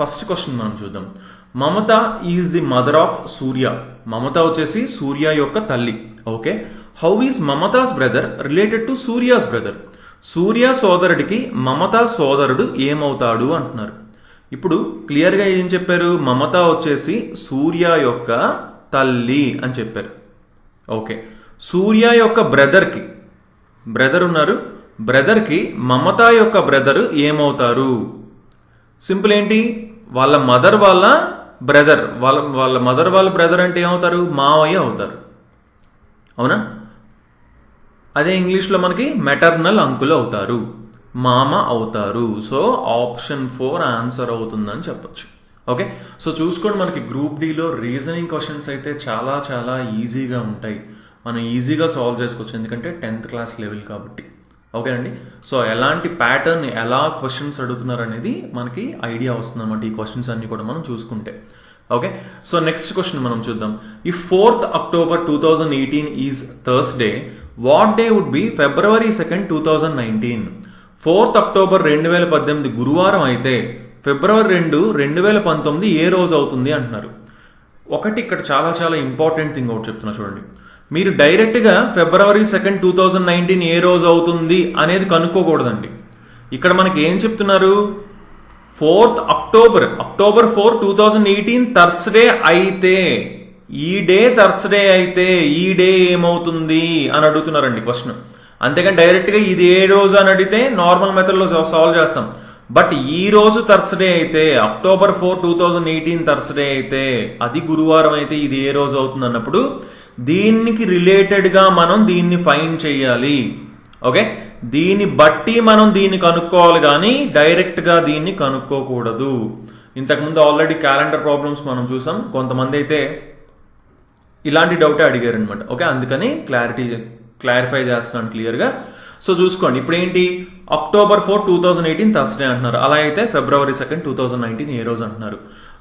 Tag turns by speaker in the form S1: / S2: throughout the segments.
S1: First question మనం చూద్దాం. Mamata is the mother of Surya. Mamata వచ్చేసి సూర్య యొక్క తల్లి. Okay, how is Mamata's brother related to Surya's brother? Surya సోదరుడికి మమత సోదరుడు ఏమవుతాడు అంటున్నారు. ఇప్పుడు క్లియర్గా ఏం చెప్పారు? మమత వచ్చేసి సూర్య యొక్క తల్లి అని చెప్పారు. ఓకే, సూర్య యొక్క బ్రదర్కి, బ్రదర్ ఉన్నారు, బ్రదర్కి మమత యొక్క బ్రదర్ ఏమవుతారు? సింపుల్ ఏంటి, వాళ్ళ మదర్ వాళ్ళ బ్రదర్, వాళ్ళ మదర్ వాళ్ళ బ్రదర్ అంటే ఏమవుతారు? మావయ్య అవుతారు. అవునా? అదే ఇంగ్లీష్లో మనకి మెటర్నల్ అంకుల్ అవుతారు, మామ అవుతారు. సో ఆప్షన్ 4 ఆన్సర్ అవుతుందని చెప్పొచ్చు. ఓకే, సో చూసుకోండి, మనకి గ్రూప్ డిలో రీజనింగ్ క్వశ్చన్స్ అయితే చాలా చాలా ఈజీగా ఉంటాయి. మనం ఈజీగా సాల్వ్ చేసుకోవచ్చు, ఎందుకంటే 10th క్లాస్ లెవెల్ కాబట్టి. ఓకే అండి, సో ఎలాంటి ప్యాటర్న్, ఎలా క్వశ్చన్స్ అడుగుతున్నారు అనేది మనకి ఐడియా వస్తుంది అన్నమాట ఈ క్వశ్చన్స్ అన్ని కూడా మనం చూసుకుంటే. ఓకే, సో నెక్స్ట్ క్వశ్చన్ మనం చూద్దాం. ఈ 4th October 2018 is Thursday, what day would be February 2nd, 2019? 4th October 2018 గురువారం అయితే February 2, 2019 ఏ రోజు అవుతుంది అంటున్నారు. ఒకటి ఇక్కడ చాలా చాలా ఇంపార్టెంట్ థింగ్ ఒకటి చెప్తున్నా చూడండి. మీరు డైరెక్ట్గా February 2nd, 2019 ఏ రోజు అవుతుంది అనేది కనుక్కోకూడదండి. ఇక్కడ మనకి ఏం చెప్తున్నారు? 4th October 4, 2018 థర్స్డే అయితే, ఈ డే థర్స్డే అయితే ఈ డే ఏమవుతుంది అని అడుగుతున్నారండి క్వశ్చన్. అంతేకాని డైరెక్ట్గా ఇది ఏ రోజు అని అడిగితే నార్మల్ మెథడ్లో సాల్వ్ చేస్తాం. బట్ ఈ రోజు థర్స్డే అయితే, October 4, 2018 థర్స్డే అయితే, అది గురువారం అయితే ఇది ఏ రోజు అవుతుంది అన్నప్పుడు దీనికి రిలేటెడ్గా మనం దీన్ని ఫైండ్ చేయాలి. ఓకే, దీన్ని బట్టి మనం దీన్ని కనుక్కోవాలి, కానీ డైరెక్ట్గా దీన్ని కనుక్కోకూడదు. ఇంతకుముందు ఆల్రెడీ క్యాలెండర్ ప్రాబ్లమ్స్ మనం చూసాం, కొంతమంది అయితే ఇలాంటి డౌటే అడిగారు అనమాట. ఓకే, అందుకని క్లారిఫై చేస్తున్నాను క్లియర్గా. సో చూసుకోండి, ఇప్పుడు ఏంటి, October 4, 2018 థర్స్డే అంటున్నారు. అలా అయితే February 2nd, 2019 ఏ రోజు అంటున్నారు.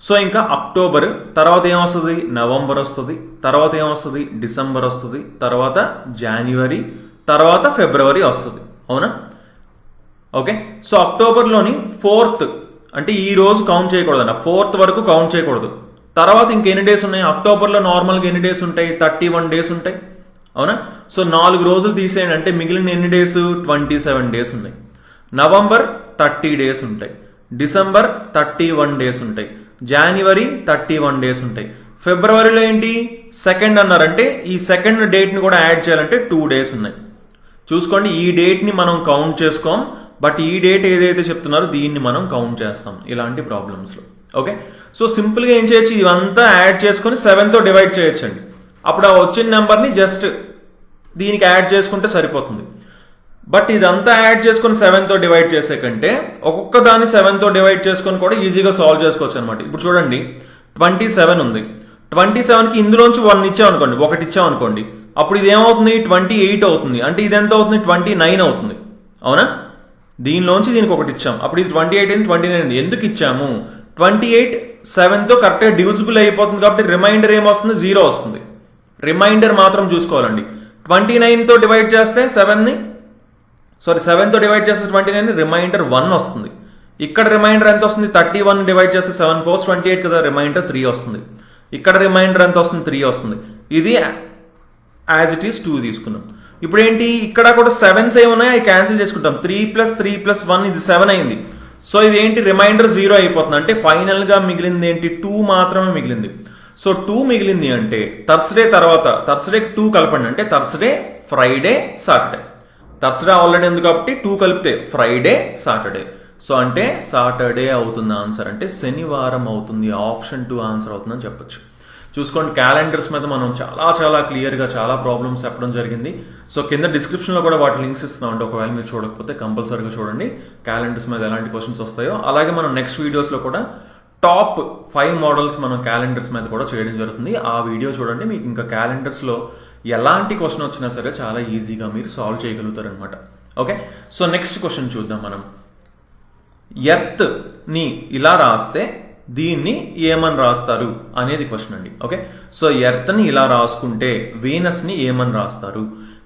S1: సో ఇంకా అక్టోబర్ తర్వాత ఏమొస్తుంది? నవంబర్ వస్తుంది, తర్వాత ఏమొస్తుంది? డిసెంబర్ వస్తుంది, తర్వాత జనవరి, తర్వాత ఫిబ్రవరి వస్తుంది. అవునా? ఓకే, సో అక్టోబర్లోని 4th అంటే ఈ రోజు కౌంట్ చేయకూడదు అన్న, 4th వరకు కౌంట్ చేయకూడదు. తర్వాత ఇంకెన్ని డేస్ ఉన్నాయి? అక్టోబర్లో నార్మల్గా ఎన్ని డేస్ ఉంటాయి? 31 డేస్ ఉంటాయి. అవునా? సో 4 రోజులు తీసేయండి, అంటే మిగిలిన ఎన్ని డేస్? 27 డేస్ ఉన్నాయి. నవంబర్ 30 డేస్ ఉంటాయి, డిసెంబర్ 31 డేస్ ఉంటాయి, జనవరి 31 డేస్ ఉంటాయి, ఫిబ్రవరిలో ఏంటి 2nd అన్నారంటే ఈ 2nd డేట్ని కూడా యాడ్ చేయాలంటే 2 డేస్ ఉన్నాయి. చూసుకోండి, ఈ డేట్ని మనం కౌంట్ చేసుకోం, బట్ ఈ డేట్ ఏదైతే చెప్తున్నారో దీన్ని మనం కౌంట్ చేస్తాం ఇలాంటి ప్రాబ్లమ్స్లో. ఓకే, సో సింపుల్గా ఏం చేయొచ్చు, ఇవంతా యాడ్ చేసుకొని 7తో డివైడ్ చేయొచ్చండి. అప్పుడు ఆ వచ్చిన నెంబర్ని జస్ట్ దీనికి యాడ్ చేసుకుంటే సరిపోతుంది. బట్ ఇదంతా యాడ్ చేసుకొని 7తో డివైడ్ చేసే కంటే ఒక్కొక్క దాన్ని 7తో డివైడ్ చేసుకొని కూడా ఈజీగా సాల్వ్ చేసుకోవచ్చు అనమాట. ఇప్పుడు చూడండి, 27 ఉంది. 27కి ఇందులోంచి 1 ఇచ్చామనుకోండి, 1 ఇచ్చామనుకోండి, అప్పుడు ఇది ఏమవుతుంది? 28 అవుతుంది. అంటే ఇది ఎంత అవుతుంది? 29 అవుతుంది. అవునా? దీనిలోంచి దీనికి 1 ఇచ్చాం, అప్పుడు ఇది 28 అయింది, 29 అయింది. ఎందుకు ఇచ్చాము? 28 7తో కరెక్ట్గా డివిజిబుల్ అయిపోతుంది కాబట్టి రిమైండర్ ఏమొస్తుంది? 0 వస్తుంది. రిమైండర్ మాత్రం చూసుకోవాలండి. 29తో డివైడ్ చేస్తే 7తో డివైడ్ చేస్తే 29, రిమైండర్ 1 వస్తుంది. ఇక్కడ రిమైండర్ ఎంత వస్తుంది? 31 డివైడ్ చేస్తే 7 4 28 కదా, రిమైండర్ 3 వస్తుంది. ఇక్కడ రిమైండర్ ఎంత వస్తుంది? 3 వస్తుంది. ఇది యాజ్ ఇట్ ఈస్ 2 తీసుకున్నాం. ఇప్పుడు ఏంటి, ఇక్కడ కూడా 7s ఏమున్నాయి అవి క్యాన్సిల్ చేసుకుంటాం. 3 + 3 + 1 ఇది 7 అయింది. సో ఇది ఏంటి, రిమైండర్ 0 అయిపోతుంది. అంటే ఫైనల్గా మిగిలింది ఏంటి? 2 మాత్రమే మిగిలింది. సో 2 మిగిలింది అంటే థర్స్డే తర్వాత, థర్స్డేకి 2 కలపండి, అంటే Thursday, Friday, Saturday. Thursday already ఉంది కాబట్టి 2 కలిపితే ఫ్రైడే, సాటర్డే. సో అంటే సాటర్డే అవుతుంది ఆన్సర్, అంటే శనివారం అవుతుంది. ఆప్షన్ 2 ఆన్సర్ అవుతుందని చెప్పొచ్చు. చూసుకోండి, క్యాలెండర్స్ మీద మనం చాలా చాలా క్లియర్గా చాలా ప్రాబ్లమ్స్ చెప్పడం జరిగింది. సో కింద డిస్క్రిప్షన్లో కూడా వాటి లింక్స్ ఇస్తున్నామంటే ఒకవేళ మీరు చూడకపోతే కంపల్సరీగా చూడండి క్యాలెండర్స్ మీద ఎలాంటి క్వశ్చన్స్ వస్తాయో. అలాగే మనం నెక్స్ట్ వీడియోస్లో కూడా టాప్ 5 మోడల్స్ మనం క్యాలెండర్స్ మీద కూడా చేయడం జరుగుతుంది. ఆ వీడియో చూడండి, మీకు ఇంకా క్యాలెండర్స్లో ఎలాంటి క్వశ్చన్ వచ్చినా సరే చాలా ఈజీగా మీరు సాల్వ్ చేయగలుగుతారనమాట. ఓకే, సో నెక్స్ట్ క్వశ్చన్ చూద్దాం మనం. ఎర్త్ని ఇలా రాస్తే దీన్ని ఏమని రాస్తారు అనేది క్వశ్చన్ అండి. ఓకే, సో ఎర్త్ని ఇలా రాసుకుంటే వీనస్ని ఏమని రాస్తారు?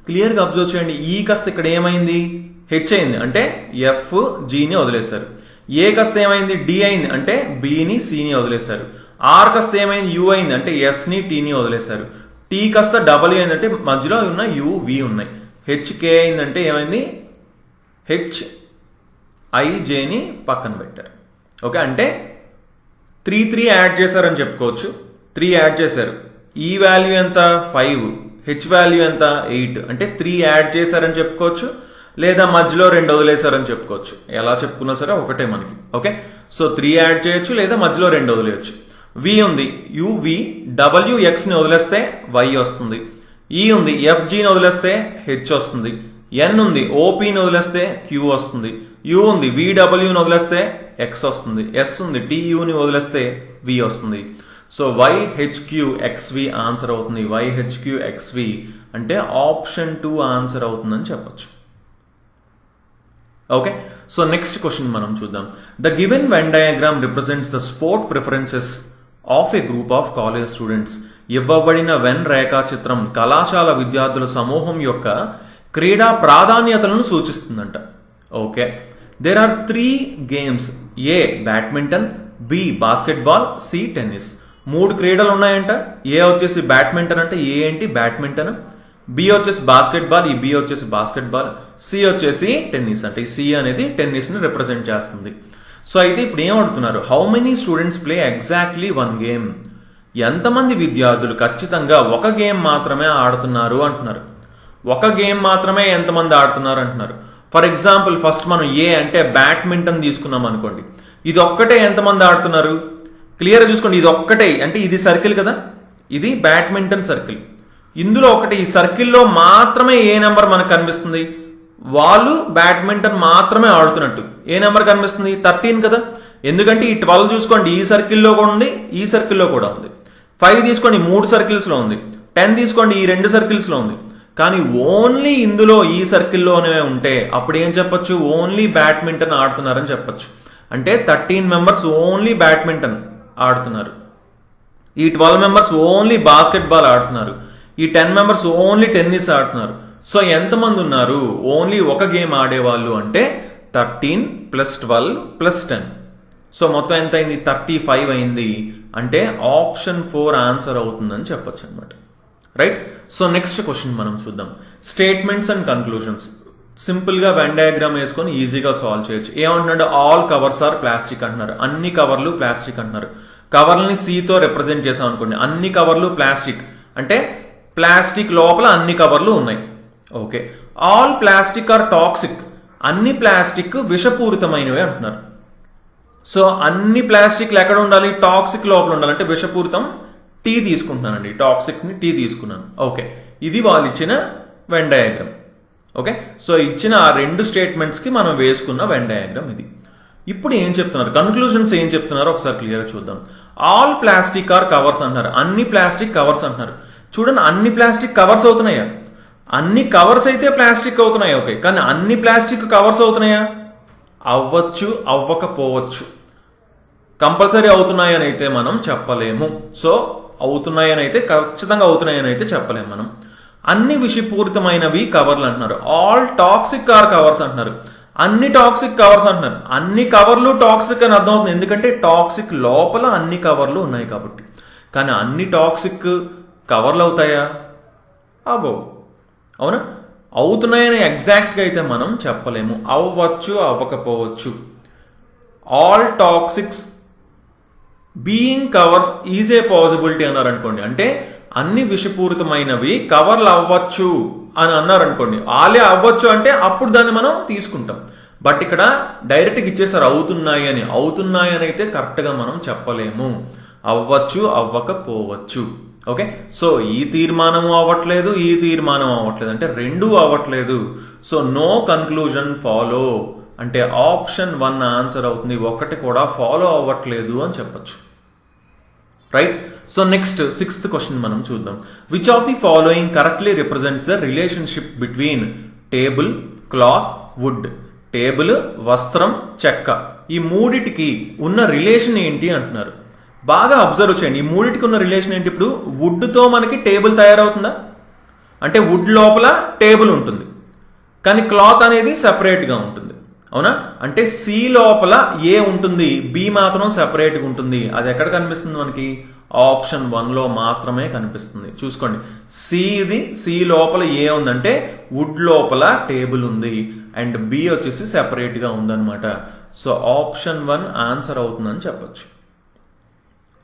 S1: క్లియర్గా అబ్జర్వ్ చేయండి. ఈ కాస్త ఇక్కడ ఏమైంది? హెచ్ అయింది, అంటే ఎఫ్ జీని వదిలేశారు. ఏ కాస్త ఏమైంది డి అయింది అంటే బిని సిని వదిలేశారు. ఆర్ కాస్త ఏమైంది యు అయింది అంటే ఎస్ని టీని వదిలేశారు. టీ కాస్త డబ్ల్యూ అయిందంటే మధ్యలో ఉన్న యు వి ఉన్నాయి. హెచ్కే అయిందంటే ఏమైంది హెచ్ ఐజేని పక్కన పెట్టారు. ఓకే, అంటే 3 యాడ్ చేశారని చెప్పుకోవచ్చు. 3 యాడ్ చేశారు. ఈ వాల్యూ ఎంత 5, హెచ్ వాల్యూ ఎంత 8, అంటే 3 యాడ్ చేశారని చెప్పుకోవచ్చు, లేదా మధ్యలో 2 వదిలేశారని చెప్పుకోవచ్చు. ఎలా చెప్పుకున్నా సరే ఒకటే మనకి. ఓకే, సో 3 యాడ్ చేయొచ్చు లేదా మధ్యలో 2 వదిలేయచ్చు. వి ఉంది యువి, డబ్ల్యూ ఎక్స్ని వదిలేస్తే వై వస్తుంది. ఈ ఉంది ఎఫ్జీని వదిలేస్తే హెచ్ వస్తుంది. ఎన్ ఉంది ఓపీని వదిలేస్తే క్యూ వస్తుంది. యూ ఉంది విడబ్ల్యూని వదిలేస్తే ఎక్స్ వస్తుంది. ఎస్ ఉంది టీయూని వదిలేస్తే వి వస్తుంది. సో వైహెచ్క్యూ ఎక్స్వి ఆన్సర్ అవుతుంది. వైహెచ్క్యూ ఎక్స్వి అంటే ఆప్షన్ 2 ఆన్సర్ అవుతుందని చెప్పచ్చు. ఓకే, సో నెక్స్ట్ క్వశ్చన్ మనం చూద్దాం. The given Venn diagram represents the sport preferences of a group of college students. ఇవ్వబడిన వెన్ రేఖాచిత్రం కళాశాల విద్యార్థుల సమూహం యొక్క క్రీడా ప్రాధాన్యతలను సూచిస్తుందంట. Okay, there are 3 games. A badminton, B basketball, C tennis. 3 క్రీడలు ఉన్నాయంట. ఏ వచ్చేసి బ్యాడ్మింటన్ అంటే ఏ ఏంటి బ్యాడ్మింటన్, బి వచ్చేసి బాస్కెట్బాల్, ఈ బి వచ్చేసి బాస్కెట్బాల్, సి వచ్చేసి టెన్నిస్ అంటే ఈ సి అనేది టెన్నిస్ ని రిప్రజెంట్ చేస్తుంది. సో అయితే ఇప్పుడు ఏమడుతున్నారు, how many students play exactly 1 game. ఎంతమంది విద్యార్థులు ఖచ్చితంగా ఒక గేమ్ మాత్రమే ఆడుతున్నారు అంటున్నారు. ఒక గేమ్ మాత్రమే ఎంతమంది ఆడుతున్నారు అంటున్నారు. ఫర్ ఎగ్జాంపుల్ ఫస్ట్ మనం ఏ అంటే బ్యాడ్మింటన్ తీసుకున్నాం అనుకోండి. ఇది ఒక్కటే ఎంతమంది ఆడుతున్నారు క్లియర్గా చూసుకోండి. ఇది ఒక్కటే అంటే ఇది సర్కిల్ కదా, ఇది బ్యాడ్మింటన్ సర్కిల్. ఇందులో ఒకటి ఈ సర్కిల్లో మాత్రమే ఏ నెంబర్ మనకు కనిపిస్తుంది, వాళ్ళు బ్యాడ్మింటన్ మాత్రమే ఆడుతున్నట్టు ఏ నెంబర్ కనిపిస్తుంది 13 కదా. ఎందుకంటే ఈ 12 చూసుకోండి ఈ సర్కిల్లో కూడా ఉంది, ఈ సర్కిల్లో కూడా ఉంది. 5 తీసుకోండి 3 సర్కిల్స్లో ఉంది. 10 తీసుకోండి ఈ 2 సర్కిల్స్లో ఉంది. కానీ ఓన్లీ ఇందులో ఈ సర్కిల్లోనే ఉంటే అప్పుడు ఏం చెప్పొచ్చు, ఓన్లీ బ్యాడ్మింటన్ ఆడుతున్నారని చెప్పొచ్చు. అంటే 13 మెంబర్స్ ఓన్లీ బ్యాడ్మింటన్ ఆడుతున్నారు. ఈ 12 మెంబర్స్ ఓన్లీ బాస్కెట్బాల్ ఆడుతున్నారు. ఈ 10 మెంబర్స్ ఓన్లీ టెన్నిస్ ఆడుతున్నారు. సో ఎంతమంది ఉన్నారు ఓన్లీ ఒక గేమ్ ఆడేవాళ్ళు అంటే 13 + 12 + 10. సో మొత్తం ఎంత అయింది 35 అయింది. అంటే ఆప్షన్ 4 ఆన్సర్ అవుతుందని చెప్పొచ్చు అనమాట. రైట్. సో నెక్స్ట్ క్వశ్చన్ మనం చూద్దాం. Statements and conclusions. సింపుల్ గా వెన్ డయాగ్రామ్ వేసుకొని ఈజీగా సాల్వ్ చేయొచ్చు. ఏమంటున్నాడు, ఆల్ కవర్స్ ఆర్ ప్లాస్టిక్ అంటున్నారు. అన్ని కవర్లు ప్లాస్టిక్ అంటున్నారు. కవర్లని సితో రిప్రజెంట్ చేసాం అనుకోండి. అన్ని కవర్లు ప్లాస్టిక్ అంటే ప్లాస్టిక్ లోపల అన్ని కవర్లు ఉన్నాయి. Okay, all plastic are toxic. అన్ని ప్లాస్టిక్ విషపూరితమైనవి అంటున్నారు. సో అన్ని ప్లాస్టిక్లు ఎక్కడ ఉండాలి, టాక్సిక్ లోపల ఉండాలి. అంటే విషపూరితం టీ తీసుకుంటున్నానండి, టాక్సిక్ ని టీ తీసుకున్నాను. ఓకే, ఇది వాళ్ళు ఇచ్చిన వెన్ డయాగ్రామ్. ఓకే, సో ఇచ్చిన ఆ 2 స్టేట్మెంట్స్ కి మనం వేసుకున్న వెన్ డయాగ్రామ్ ఇది. ఇప్పుడు ఏం చెప్తున్నారు, కన్క్లూజన్స్ ఏం చెప్తున్నారో ఒకసారి క్లియర్ చూద్దాం. ఆల్ ప్లాస్టిక్ ఆర్ కవర్స్ అంటున్నారు. అన్ని ప్లాస్టిక్ కవర్స్ అంటున్నారు. చూడండి, అన్ని ప్లాస్టిక్ కవర్స్ అవుతున్నాయా, అన్ని కవర్స్ అయితే ప్లాస్టిక్ అవుతున్నాయి. ఓకే, కానీ అన్ని ప్లాస్టిక్ కవర్స్ అవుతున్నాయా, అవ్వచ్చు అవ్వకపోవచ్చు. కంపల్సరీ అవుతున్నాయని అయితే మనం చెప్పలేము. సో అవుతున్నాయని అయితే ఖచ్చితంగా అవుతున్నాయని అయితే చెప్పలేము మనం. అన్ని విషపూరితమైనవి కవర్లు అంటున్నారు. ఆల్ టాక్సిక్ ఆర్ కవర్స్ అంటున్నారు. అన్ని టాక్సిక్ కవర్స్ అంటున్నారు. అన్ని కవర్లు టాక్సిక్ అని అర్థమవుతుంది, ఎందుకంటే టాక్సిక్ లోపల అన్ని కవర్లు ఉన్నాయి కాబట్టి. కానీ అన్ని టాక్సిక్ కవర్లు అవుతాయా, అవ్వవు. అవునా, అవుతున్నాయని ఎగ్జాక్ట్గా అయితే మనం చెప్పలేము. అవ్వచ్చు అవ్వకపోవచ్చు. All toxics being covers is a possibility అన్నారు అనుకోండి. అంటే అన్ని విషపూరితమైనవి కవర్లు అవ్వచ్చు అని అన్నారు అనుకోండి. ఆలే అవ్వచ్చు అంటే అప్పుడు దాన్ని మనం తీసుకుంటాం. బట్ ఇక్కడ డైరెక్ట్గా ఇచ్చేసారు అవుతున్నాయి అని. అవుతున్నాయి అని అయితే కరెక్ట్గా మనం చెప్పలేము. అవ్వచ్చు అవ్వకపోవచ్చు. ఓకే, సో ఈ తీర్మానం అవ్వట్లేదు, ఈ తీర్మానం అవ్వట్లేదు, అంటే 2 అవ్వట్లేదు. సో నో కన్క్లూజన్ ఫాలో అంటే ఆప్షన్ 1 ఆన్సర్ అవుతుంది. 1 కూడా ఫాలో అవ్వట్లేదు అని చెప్పచ్చు. Right. So next 6th question మనం చూద్దాం. Which of the following correctly represents the relationship between table, cloth, wood. Table, వస్త్రం, చెక్క, ఈ మూడిటికి ఉన్న రిలేషన్ ఏంటి అంటున్నారు. బాగా అబ్జర్వ్ చేయండి, ఈ మూడిటికి ఉన్న రిలేషన్ ఏంటి. ఇప్పుడు వుడ్తో మనకి టేబుల్ తయారవుతుందా, అంటే వుడ్ లోపల టేబుల్ ఉంటుంది, కానీ క్లాత్ అనేది సెపరేట్గా ఉంటుంది. అవునా? అంటే సి లోపల ఏ ఉంటుంది, బి మాత్రం సెపరేట్గా ఉంటుంది. అది ఎక్కడ కనిపిస్తుంది మనకి? ఆప్షన్ 1లో మాత్రమే కనిపిస్తుంది. చూసుకోండి, సి లోపల ఏ ఉందంటే వుడ్ లోపల టేబుల్ ఉంది, అండ్ బి వచ్చేసి సెపరేట్గా ఉందన్నమాట. సో ఆప్షన్ 1 ఆన్సర్ అవుతుందని చెప్పొచ్చు.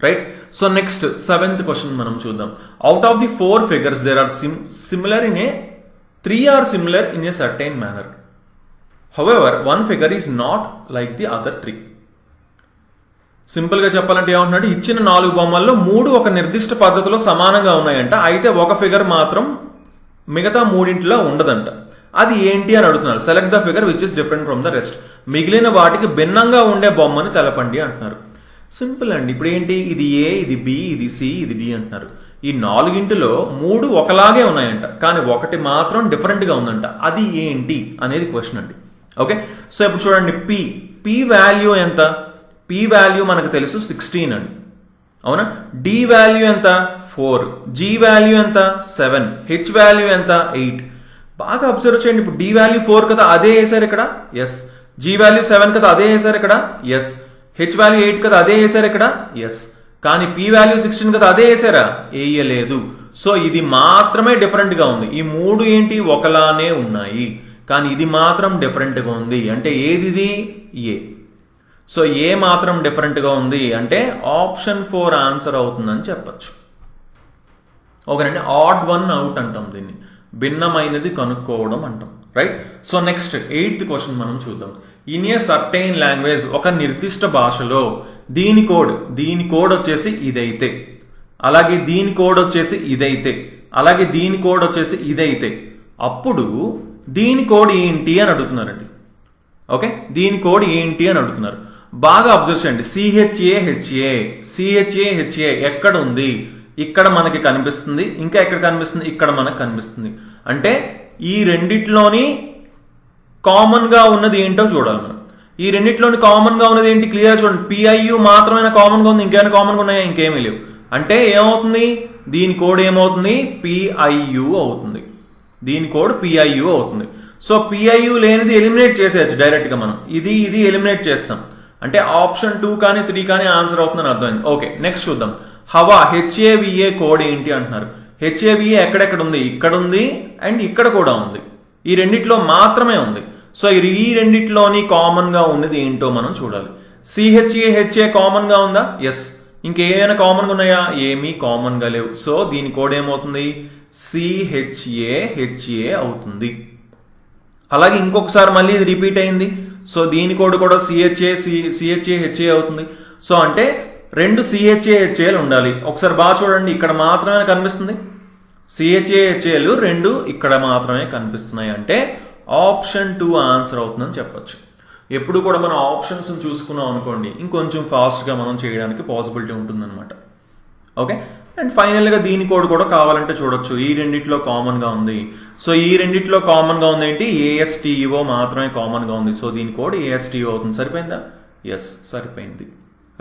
S1: Right. So next 7th question మనం చూద్దాం. Out of the 4 figures there are similar in a 3 are similar in a certain manner. However, one figure is not like the other 3. సింపుల్గా చెప్పాలంటే ఏమంటున్నాడు, ఇచ్చిన 4 బొమ్మల్లో 3 ఒక నిర్దిష్ట పద్ధతిలో సమానంగా ఉన్నాయంట, అయితే ఒక ఫిగర్ మాత్రం మిగతా 3 ఉండదంట. అది ఏంటి అని అడుగుతున్నారు. Select the figure which is different from the rest. మిగిలిన వాటికి భిన్నంగా ఉండే బొమ్మని తెలపండి అంటున్నారు. సింపుల్ అండి. ఇప్పుడు ఏంటి, ఇది ఏ, ఇది బి, ఇది సి, ఇది డి అంటున్నారు. ఈ 4 3 ఒకలాగే ఉన్నాయంట, కానీ ఒకటి మాత్రం డిఫరెంట్గా ఉందంట. అది ఏంటి అనేది క్వశ్చన్ అండి. ఓకే, సో ఇప్పుడు చూడండి, పి వాల్యూ ఎంత? పి వాల్యూ మనకు తెలుసు 16 అండి, అవునా? డి వాల్యూ ఎంత? 4. జి వాల్యూ ఎంత? 7. హెచ్ వాల్యూ ఎంత? 8. బాగా అబ్జర్వ్ చేయండి. ఇప్పుడు డి వాల్యూ 4 కదా, అదే వేసారు ఇక్కడ, ఎస్. జి వాల్యూ 7 కదా, అదే వేసారు ఇక్కడ, ఎస్. హెచ్ వాల్యూ 8 కదా, అదే వేసారు ఇక్కడ, ఎస్. కానీ పి వాల్యూ 16 కదా, అదే వేసారా? వేయలేదు. సో ఇది మాత్రమే డిఫరెంట్గా ఉంది. ఈ 3 ఏంటి, ఒకలానే ఉన్నాయి, కానీ ఇది మాత్రం డిఫరెంట్గా ఉంది. అంటే ఏది? ఏ. సో ఏ మాత్రం డిఫరెంట్గా ఉంది అంటే ఆప్షన్ 4 ఆన్సర్ అవుతుందని చెప్పచ్చు. ఓకేనండి, ఆడ్ 1 అవుట్ అంటాం దీన్ని, భిన్నమైనది కనుక్కోవడం అంటాం. Right. So next 8th question మనం చూద్దాం. ఇన్ ఏ సర్టైన్ లాంగ్వేజ్, ఒక నిర్దిష్ట భాషలో దీని కోడ్ వచ్చేసి ఇదైతే, అలాగే దీని కోడ్ వచ్చేసి ఇదైతే, అలాగే దీని కోడ్ వచ్చేసి ఇదైతే, అప్పుడు దీని కోడ్ ఏంటి అని అడుగుతున్నారండి. ఓకే, దీని కోడ్ ఏంటి అని అడుగుతున్నారు. బాగా అబ్జర్వ్ చేయండి. సిహెచ్ఏ ఎక్కడ ఉంది? ఇక్కడ మనకి కనిపిస్తుంది. ఇంకా ఎక్కడ కనిపిస్తుంది? ఇక్కడ మనకు కనిపిస్తుంది. అంటే ఈ రెండిట్లోని కామన్ గా ఉన్నది ఏంటో చూడాలి మనం. ఈ రెండిట్లోని కామన్ గా ఉన్నది ఏంటి? క్లియర్ చూడండి. పిఐయు మాత్రమే కామన్ గా ఉంది, ఇంకేమైనా కామన్ గా ఉన్నాయా? ఇంకేమీ లేవు. అంటే ఏమవుతుంది? దీని కోడ్ ఏమవుతుంది? పిఐయు అవుతుంది. దీని కోడ్ పిఐయు అవుతుంది. సో పిఐయు లేనిది ఎలిమినేట్ చేసేయచ్చు డైరెక్ట్ గా మనం. ఇది ఎలిమినేట్ చేస్తాం. అంటే ఆప్షన్ 2 కానీ 3 కానీ ఆన్సర్ అవుతుందని అర్థమైంది. ఓకే, నెక్స్ట్ చూద్దాం. హవా హెచ్ఏవిఏ కోడ్ ఏంటి అంటున్నారు. హెచ్ఏవిఏ ఎక్కడెక్కడ ఉంది? ఇక్కడ ఉంది, అండ్ ఇక్కడ కూడా ఉంది. ఈ రెండిట్లో మాత్రమే ఉంది. సో ఈ రెండిట్లోని కామన్ గా ఉన్నది ఏంటో మనం చూడాలి. హెచ్ఏ కామన్ గా ఉందా? ఎస్. ఇంకేమైనా కామన్ గా ఉన్నాయా? ఏమీ కామన్ గా లేవు. సో దీని కోడ్ ఏమవుతుంది? హెచ్ఏ అవుతుంది. అలాగే ఇంకొకసారి మళ్ళీ ఇది రిపీట్ అయింది. సో దీని కోడ్ కూడా హెచ్ఏ అవుతుంది. సో అంటే 2 హెచ్ఏలు ఉండాలి. ఒకసారి బాగా చూడండి, ఇక్కడ మాత్రమే కనిపిస్తుంది. హెచ్ఏలు 2 ఇక్కడ మాత్రమే కనిపిస్తున్నాయి. అంటే ఆప్షన్ 2 ఆన్సర్ అవుతుందని చెప్పొచ్చు. ఎప్పుడు కూడా మనం ఆప్షన్స్ చూసుకున్నాం అనుకోండి, ఇంకొంచెం ఫాస్ట్గా మనం చేయడానికి పాసిబిలిటీ ఉంటుందన్నమాట. ఓకే, అండ్ ఫైనల్గా దీని కోడ్ కూడా కావాలంటే చూడొచ్చు. ఈ రెండిట్లో కామన్గా ఉంది. సో ఈ రెండిట్లో కామన్గా ఉంది ఏంటి? ఏఎస్టీఓ మాత్రమే కామన్గా ఉంది. సో దీని కోడ్ ఏఎస్టీఓ అవుతుంది. సరిపోయిందా? ఎస్, సరిపోయింది.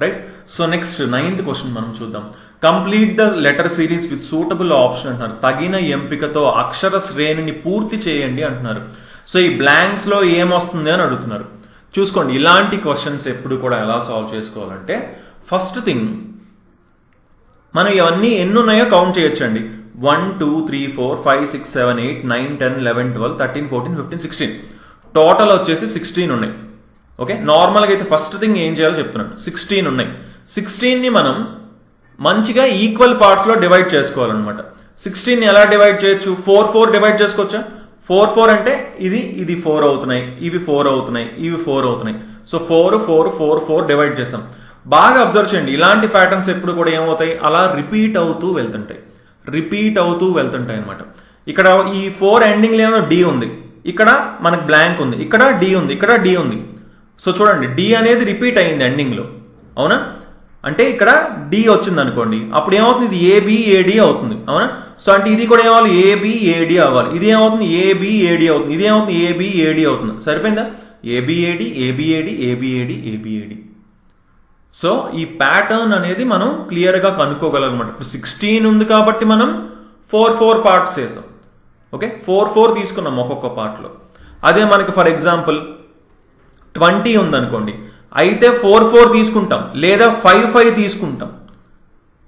S1: Right. So next 9th question మనం చూద్దాం. Complete the letter series with suitable option అంటున్నారు. తగిన ఎంపికతో అక్షర శ్రేణిని పూర్తి చేయండి అంటున్నారు. సో ఈ బ్లాంక్స్ లో ఏమొస్తుంది అని అడుగుతున్నారు. చూసుకోండి, ఇలాంటి క్వశ్చన్స్ ఎప్పుడు కూడా ఎలా సాల్వ్ చేసుకోవాలంటే, ఫస్ట్ థింగ్ మనం ఇవన్నీ ఎన్ని ఉన్నాయో కౌంట్ చేయొచ్చండి. 1 2 3 4 5 6 7 8 9 10 11 12 13 14 15 16 టోటల్ వచ్చేసి 16 ఉన్నాయి. ఓకే, నార్మల్గా అయితే ఫస్ట్ థింగ్ ఏం చేయాలో చెప్తున్నాను. 16 ఉన్నాయి. 16ని మనం మంచిగా ఈక్వల్ పార్ట్స్లో డివైడ్ చేసుకోవాలన్నమాట. 16ని ఎలా డివైడ్ చేయొచ్చు? 4 డివైడ్ చేసుకోవచ్చా? 4 అంటే ఇది 4 అవుతున్నాయి, ఇవి 4 అవుతున్నాయి, ఇవి 4 అవుతున్నాయి. సో 4 డివైడ్ చేస్తాం. బాగా అబ్జర్వ్ చేయండి, ఇలాంటి ప్యాటర్న్స్ ఎప్పుడు కూడా ఏమవుతాయి? అలా రిపీట్ అవుతూ వెళ్తుంటాయి అనమాట. ఇక్కడ ఈ 4 ఎండింగ్లో ఏమో డి ఉంది, ఇక్కడ మనకు బ్లాంక్ ఉంది, ఇక్కడ డి ఉంది, ఇక్కడ డి ఉంది. సో చూడండి, డి అనేది రిపీట్ అయింది ఎండింగ్లో, అవునా? అంటే ఇక్కడ డి వచ్చింది అనుకోండి, అప్పుడు ఏమవుతుంది? ఇది ఏబిఏడి అవుతుంది, అవునా? సో అంటే ఇది కూడా ఏమవ్వాలి? ఏబిఏడి అవ్వాలి. ఇది ఏమవుతుంది? ఏబిఏడి అవుతుంది. ఇది ఏమవుతుంది? ఏబిఏడి అవుతుంది. సరిపోయిందా? ఏబిఏడి. సో ఈ ప్యాటర్న్ అనేది మనం క్లియర్గా కనుక్కోగలనమాట. ఇప్పుడు 16 ఉంది కాబట్టి మనం 4 పార్ట్స్ చేసాం. ఓకే, 4 తీసుకున్నాం ఒక్కొక్క పార్ట్లో. అదే మనకి ఫర్ ఎగ్జాంపుల్ 20 ఉందనుకోండి, అయితే 4 4 తీసుకుంటాం లేదా 5 5 తీసుకుంటాం.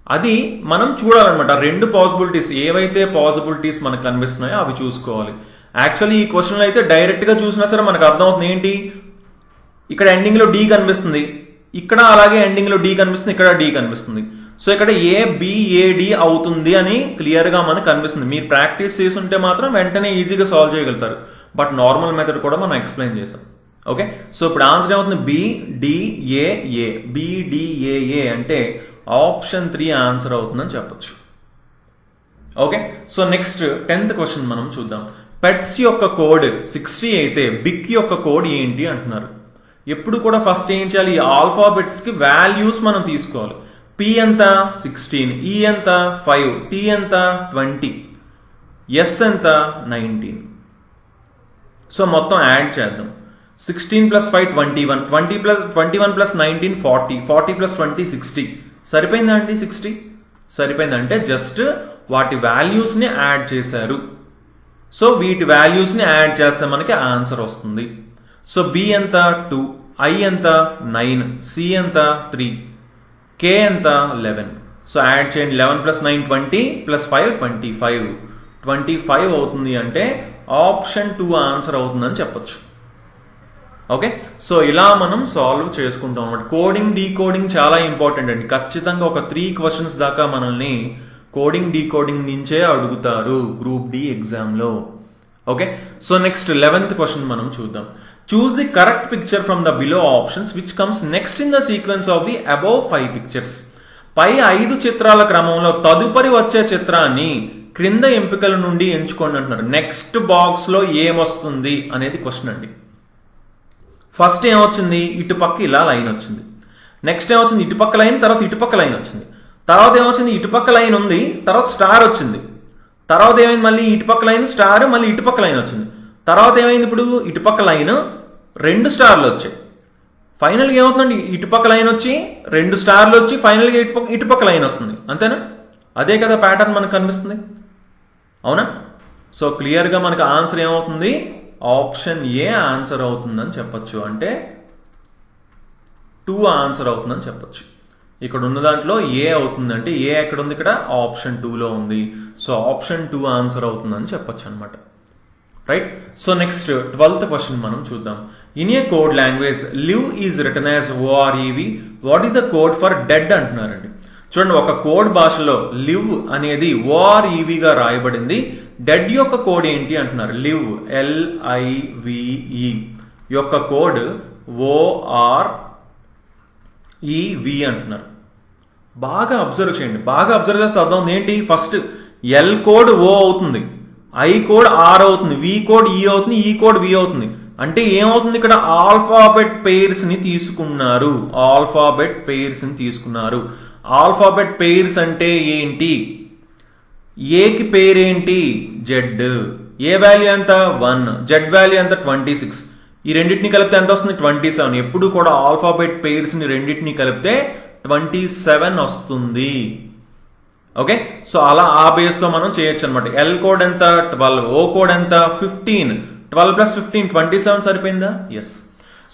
S1: అది మనం చూడాలన్నమాట. రెండు పాసిబిలిటీస్ ఏవైతే పాసిబిలిటీస్ మనకు కనిపిస్తున్నాయో అవి చూసుకోవాలి. యాక్చువల్లీ ఈ క్వశ్చన్లో అయితే డైరెక్ట్గా చూసినా సరే మనకు అర్థమవుతుంది ఏంటి, ఇక్కడ ఎండింగ్లో డి కనిపిస్తుంది, ఇక్కడ అలాగే ఎండింగ్లో డి కనిపిస్తుంది, ఇక్కడ డి కనిపిస్తుంది. సో ఇక్కడ ఏబిఏడి అవుతుంది అని క్లియర్గా మనకు కనిపిస్తుంది. మీరు ప్రాక్టీస్ చేసి ఉంటే మాత్రం వెంటనే ఈజీగా సాల్వ్ చేయగలుగుతారు. బట్ నార్మల్ మెథడ్ కూడా మనం ఎక్స్ప్లెయిన్ చేసాం. ఓకే, సో ఇప్పుడు ఆన్సర్ ఏమవుతుంది, బిడిఏఏ. బిడిఏఏ అంటే ఆప్షన్ 3 ఆన్సర్ అవుతుందని చెప్పొచ్చు. Okay, so next 10th question మనం చూద్దాం. పెట్స్ యొక్క కోడ్ 60 అయితే బిగ్ యొక్క కోడ్ ఏంటి అంటున్నారు. ఎప్పుడు కూడా ఫస్ట్ ఏం చేయాలి, ఈ ఆల్ఫాబెట్స్కి వాల్యూస్ మనం తీసుకోవాలి. పి ఎంత 16, ఈ ఎంత 5, టీ ఎంత 20, ఎస్ ఎంత 19. సో మొత్తం యాడ్ చేద్దాం. 16 + 5 21, 21 + 19 40, 40 + 20 60. సరిపోయిందా అండి? 60 సరిపోయిందంటే జస్ట్ వాటి వాల్యూస్ని యాడ్ చేశారు. సో వీటి వాల్యూస్ని యాడ్ చేస్తే మనకి ఆన్సర్ వస్తుంది. సో బి ఎంత 2, ఐ ఎంత 9, సి ఎంత 3, కే ఎంత 11. సో యాడ్ చేయండి. 11 + 9 20 + 5 25. 25 అవుతుంది అంటే ఆప్షన్ 2 ఆన్సర్ అవుతుందని చెప్పొచ్చు. ఓకే, సో ఇలా మనం సాల్వ్ చేసుకుంటాం అన్నమాట. కోడింగ్ డీకోడింగ్ చాలా ఇంపార్టెంట్ అండి. ఖచ్చితంగా ఒక 3 క్వశ్చన్స్ దాకా మనల్ని కోడింగ్ డీకోడింగ్ నుంచే అడుగుతారు గ్రూప్ డి ఎగ్జామ్లో. Okay, so next 11th question మనం చూద్దాం. Choose the correct picture from the below options which comes next in the sequence of the above 5 pictures. పై 5 చిత్రాల క్రమంలో తదుపరి వచ్చే చిత్రాన్ని క్రింద ఎంపికల నుండి ఎంచుకోండి అంటున్నారు. నెక్స్ట్ బాక్స్ లో ఏమొస్తుంది అనేది క్వశ్చన్ అండి. ఫస్ట్ ఏమొచ్చింది, ఇటుపక్క ఇలా లైన్ వచ్చింది. నెక్స్ట్ ఏమొచ్చింది, ఇటుపక్క లైన్, తర్వాత ఇటుపక్క లైన్ వచ్చింది. తర్వాత ఏమొచ్చింది, ఇటుపక్క లైన్ ఉంది, తర్వాత స్టార్ వచ్చింది. తర్వాత ఏమైంది, మళ్ళీ ఇటుపక్క లైన్ స్టార్, మళ్ళీ ఇటుపక్క లైన్ వచ్చింది. తర్వాత ఏమైంది, ఇప్పుడు ఇటుపక్క లైన్ 2 స్టార్లు వచ్చాయి. ఫైనల్గా ఏమవుతుందండి, ఇటుపక్క లైన్ వచ్చి 2 స్టార్లు వచ్చి ఫైనల్గా ఇటుపక్క లైన్ వస్తుంది. అంతేనా? అదే కదా ప్యాటర్న్ మనకు కనిపిస్తుంది, అవునా? సో క్లియర్గా మనకు ఆన్సర్ ఏమవుతుంది, ఆప్షన్ ఏ ఆన్సర్ అవుతుందని చెప్పచ్చు. అంటే 2 ఆన్సర్ అవుతుందని చెప్పచ్చు. ఇక్కడ ఉన్న దాంట్లో ఏ అవుతుంది అంటే ఏ ఎక్కడ ఉంది, ఇక్కడ ఆప్షన్ 2లో ఉంది. సో ఆప్షన్ 2 ఆన్సర్ అవుతుందని చెప్పచ్చు అనమాట. Right, so next 12th question మనం చూద్దాం. In a code language live is written as OREV. What is the code for dead అంటున్నారండి. చూడండి, ఒక కోడ్ భాషలో లివ్ అనేది ఓఆర్ఈవిగా రాయబడింది. డెడ్ యొక్క కోడ్ ఏంటి అంటున్నారు. లివ్ LIVE యొక్క కోడ్ OREV అంటున్నారు. బాగా అబ్జర్వ్ చేయండి. బాగా అబ్జర్వ్ చేస్తే అర్థం ఏంటి, ఫస్ట్ ఎల్ కోడ్ ఓ అవుతుంది, ఐ కోడ్ ఆర్ అవుతుంది, వి కోడ్ ఈ అవుతుంది, ఈ కోడ్ వి అవుతుంది. అంటే ఏమవుతుంది, ఇక్కడ ఆల్ఫాబెట్ పెయిర్స్ ని తీసుకున్నారు. ఆల్ఫాబెట్ పెయిర్స్ ని తీసుకున్నారు. ఆల్ఫాబెట్ పెయిర్స్ అంటే ఏంటి, ఏకి పేరేంటి జెడ్, ఏ వాల్యూ ఎంత 1, జెడ్ వాల్యూ ఎంత 26. ఈ రెండింటిని కలిపితే ఎంత వస్తుంది 27. ఎప్పుడు కూడా ఆల్ఫాబెట్ పెయిర్స్ ని రెండింటిని కలిపితే 27 వస్తుంది. ఓకే, సో అలా ఆ బేస్ తో మనం చేయొచ్చు అనమాట. ఎల్ కోడ్ ఎంత 12, ఓ కోడ్ ఎంత 15, 12 + 15 27 సరిపోయిందా? ఎస్.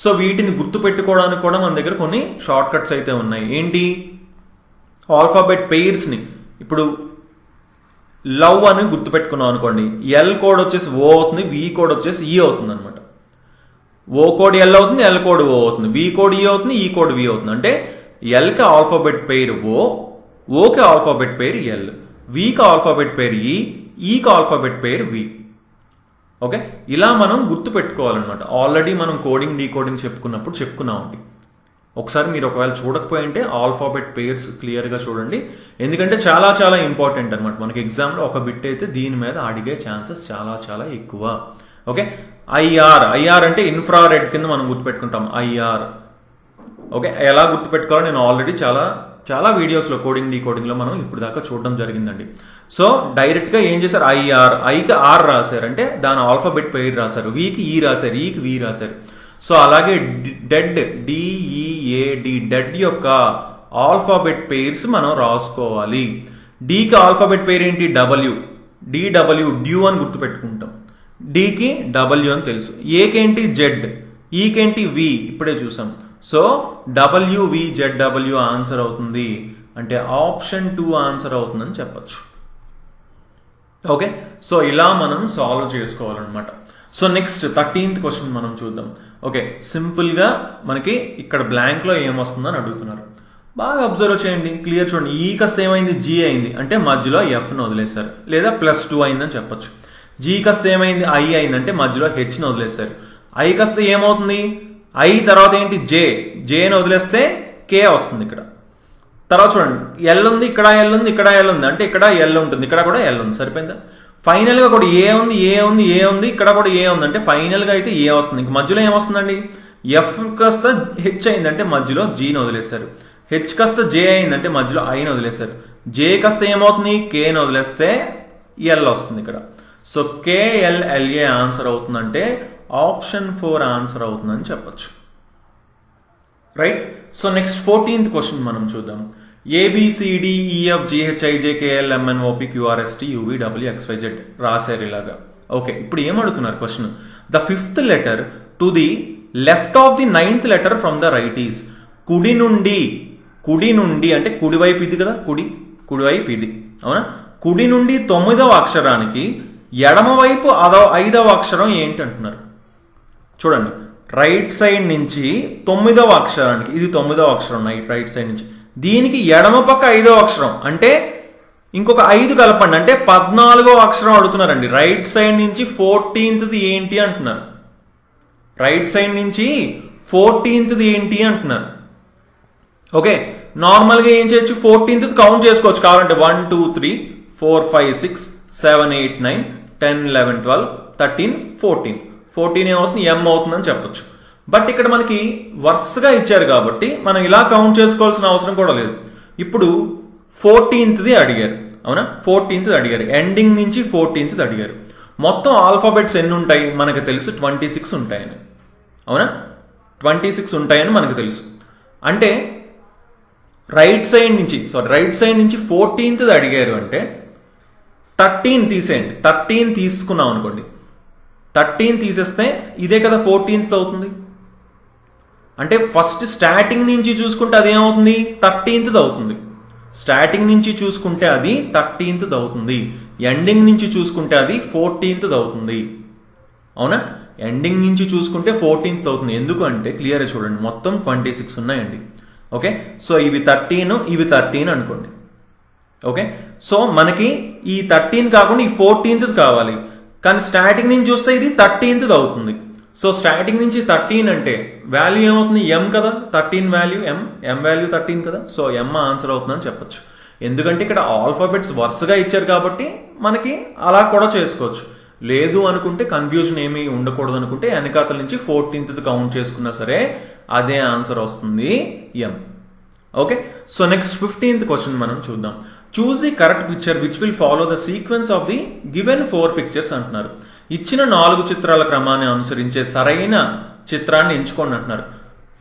S1: సో వీటిని గుర్తు పెట్టుకోవడానికి కూడా మన దగ్గర కొన్ని షార్ట్ కట్స్ అయితే ఉన్నాయి. ఏంటి, ఆల్ఫాబెట్ పెయిర్స్ ని ఇప్పుడు లవ్ అని గుర్తుపెట్టుకున్నాం అనుకోండి, ఎల్ కోడ్ వచ్చేసి ఓ అవుతుంది, వి కోడ్ వచ్చేసి ఈ అవుతుంది అనమాట. ఓ కోడ్ ఎల్ అవుతుంది, ఎల్ కోడ్ ఓ అవుతుంది, వి కోడ్ ఈ అవుతుంది, ఈ కోడ్ వి అవుతుంది. అంటే ఎల్కి ఆల్ఫాబెట్ పెయిర్ ఓ, ఓకి ఆల్ఫాబెట్ పెయిర్ ఎల్, వికి ఆల్ఫాబెట్ పెయిర్ ఈకి ఆల్ఫాబెట్ పెయిర్ వి. ఓకే, ఇలా మనం గుర్తు పెట్టుకోవాలన్నమాట. ఆల్రెడీ మనం కోడింగ్ డీకోడింగ్ చెప్పుకున్నామండి. ఒకసారి మీరు ఒకవేళ చూడకపోయింటే ఆల్ఫాబెట్ పెయిర్స్ క్లియర్గా చూడండి. ఎందుకంటే చాలా చాలా ఇంపార్టెంట్ అనమాట. మనకి ఎగ్జామ్లో ఒక బిట్ అయితే దీని మీద అడిగే ఛాన్సెస్ చాలా చాలా ఎక్కువ. ఓకే, ఐఆర్ అంటే ఇన్ఫ్రారెడ్ కింద మనం గుర్తుపెట్టుకుంటాం. ఐఆర్ ఓకే, ఎలా గుర్తుపెట్టుకోవాలో నేను ఆల్రెడీ చాలా వీడియోస్లో కోడింగ్ డీకోడింగ్లో మనం ఇప్పుడు దాకా చూడడం జరిగిందండి. సో డైరెక్ట్గా ఏం చేశారు, ఐకి ఆర్ రాశారు అంటే దాని ఆల్ఫాబెట్ పెయిర్ రాశారు, వికి ఈ రాశారు, ఈకి వి రాశారు. సో అలాగే డెడ్ DEAD డెడ్ యొక్క ఆల్ఫాబెట్ పెయిర్స్ మనం రాసుకోవాలి. డీకి ఆల్ఫాబెట్ పెయిర్ ఏంటి, DW డ్యూ అని గుర్తుపెట్టుకుంటాం. డీకి W అని తెలుసు. ఏకేంటి జెడ్, ఈకేంటి వి ఇప్పుడే చూసాం. సో WVZW ఆన్సర్ అవుతుంది అంటే ఆప్షన్ 2 ఆన్సర్ అవుతుందని చెప్పచ్చు. ఓకే, సో ఇలా మనం సాల్వ్ చేసుకోవాలన్నమాట. సో నెక్స్ట్ 13th క్వశ్చన్ మనం చూద్దాం. ఓకే, సింపుల్గా మనకి ఇక్కడ బ్లాంక్లో ఏమొస్తుందని అడుగుతున్నారు. బాగా అబ్జర్వ్ చేయండి, క్లియర్ చూడండి. ఈ కాస్త ఏమైంది, జీ అయింది అంటే మధ్యలో ఎఫ్ను వదిలేశారు, లేదా +2 అయిందని చెప్పొచ్చు. జీ కాస్త ఏమైంది, ఐ అయిందంటే మధ్యలో హెచ్ని వదిలేశారు. ఐ కాస్త ఏమవుతుంది, ఐ తర్వాత ఏంటి, జేని వదిలేస్తే కే వస్తుంది ఇక్కడ. తర్వాత చూడండి, ఎల్ ఉంది, ఇక్కడ ఎల్ ఉంది, ఇక్కడ ఎల్ ఉంది అంటే ఇక్కడ ఎల్ ఉంటుంది, ఇక్కడ కూడా ఎల్ ఉంది. సరిపోయిందా? ఫైనల్గా కూడా ఏ ఉంది, ఇక్కడ కూడా ఏ ఉంది అంటే ఫైనల్గా అయితే ఏ వస్తుంది. ఇంక మధ్యలో ఏమొస్తుందండి, ఎఫ్ కాస్త హెచ్ అయిందంటే మధ్యలో జీని వదిలేశారు. హెచ్ కాస్త జే అయిందంటే మధ్యలో ఐని వదిలేశారు. జే కాస్త ఏమవుతుంది, కేని వదిలేస్తే ఎల్ వస్తుంది ఇక్కడ. సో KLLA ఆన్సర్ అవుతుందంటే ఆప్షన్ 4 ఆన్సర్ అవుతుందని చెప్పచ్చు. Right. So next 14th question మనం చూద్దాం. ABCDEFGHIJKLMNOPQRSTUVWXYZ రాశారు ఇలాగా. ఓకే, ఇప్పుడు ఏమడుగుతున్నారు question, the 5th letter to the left of the 9th letter from the right is. కుడి నుండి అంటే కుడివైపు ఇది కదా, కుడివైపు ఇది అవునా. కుడి నుండి 9వ అక్షరానికి ఎడమవైపు 5వ అక్షరం ఏంటి అంటున్నారు. చూడండి, రైట్ సైడ్ నుంచి 9వ అక్షరానికి, ఇది 9వ అక్షరం రైట్ సైడ్ నుంచి, దీనికి ఎడమ పక్క 5వ అక్షరం అంటే ఇంకొక 5 కలపండి అంటే 14వ అక్షరం అడుగుతున్నారండి. రైట్ సైడ్ నుంచి 14th ఏంటి అంటున్నారు. రైట్ సైడ్ నుంచి 14th ఏంటి అంటున్నారు. ఓకే, నార్మల్గా ఏం చేయొచ్చు, 14th కౌంట్ చేసుకోవచ్చు కావాలంటే. 1 2 3 4 5 6 7 8 9 10 11 12 13 14 ఏమవుతుంది, ఎం అవుతుందని చెప్పొచ్చు. బట్ ఇక్కడ మనకి వరుసగా ఇచ్చారు కాబట్టి మనం ఇలా కౌంట్ చేసుకోవాల్సిన అవసరం కూడా లేదు. ఇప్పుడు 14th అడిగారు అవునా, 14th అడిగారు, ఎండింగ్ నుంచి 14th అడిగారు. మొత్తం ఆల్ఫాబెట్స్ ఎన్ని ఉంటాయి మనకు తెలుసు, 26 ఉంటాయని అవునా, 26 ఉంటాయని మనకు తెలుసు. అంటే రైట్ సైడ్ నుంచి 14th అడిగారు అంటే 13 తీసేయండి. 13 తీసుకున్నాం అనుకోండి, 13 తీసేస్తే ఇదే కదా 14th అవుతుంది. అంటే ఫస్ట్ స్టార్టింగ్ నుంచి చూసుకుంటే అది ఏమవుతుంది, 13th అవుతుంది. స్టార్టింగ్ నుంచి చూసుకుంటే అది 13th అవుతుంది. ఎండింగ్ నుంచి చూసుకుంటే అది 14th అవుతుంది అవునా. ఎండింగ్ నుంచి చూసుకుంటే 14th అవుతుంది. ఎందుకంటే క్లియర్ చూడండి, మొత్తం 26 ఉన్నాయండి. ఓకే, సో ఇవి 13 అనుకోండి. ఓకే, సో మనకి ఈ 13 కాకుండా ఈ 14th కావాలి, కానీ స్టార్టింగ్ నుంచి చూస్తే ఇది 13th అవుతుంది. సో స్టార్టింగ్ నుంచి 13 అంటే వాల్యూ ఏమవుతుంది, ఎం కదా, 13 వాల్యూ ఎం వాల్యూ 13 కదా. సో ఎం ఆన్సర్ అవుతుందని చెప్పొచ్చు. ఎందుకంటే ఇక్కడ ఆల్ఫాబెట్స్ వరుసగా ఇచ్చారు కాబట్టి మనకి అలా కూడా చేసుకోవచ్చు. లేదు అనుకుంటే కన్ఫ్యూజన్ ఏమీ ఉండకూడదు అనుకుంటే వెనకాతల నుంచి 14th కౌంట్ చేసుకున్నా సరే అదే ఆన్సర్ వస్తుంది, M. Okay, so next 15th question మనం చూద్దాం. Choose the correct picture which will follow the sequence of the given 4 pictures అంటున్నారు. ఇచ్చిన 4 చిత్రాల క్రమాన్ని అనుసరించే సరైన చిత్రాన్ని ఎంచుకోండి అంటున్నారు.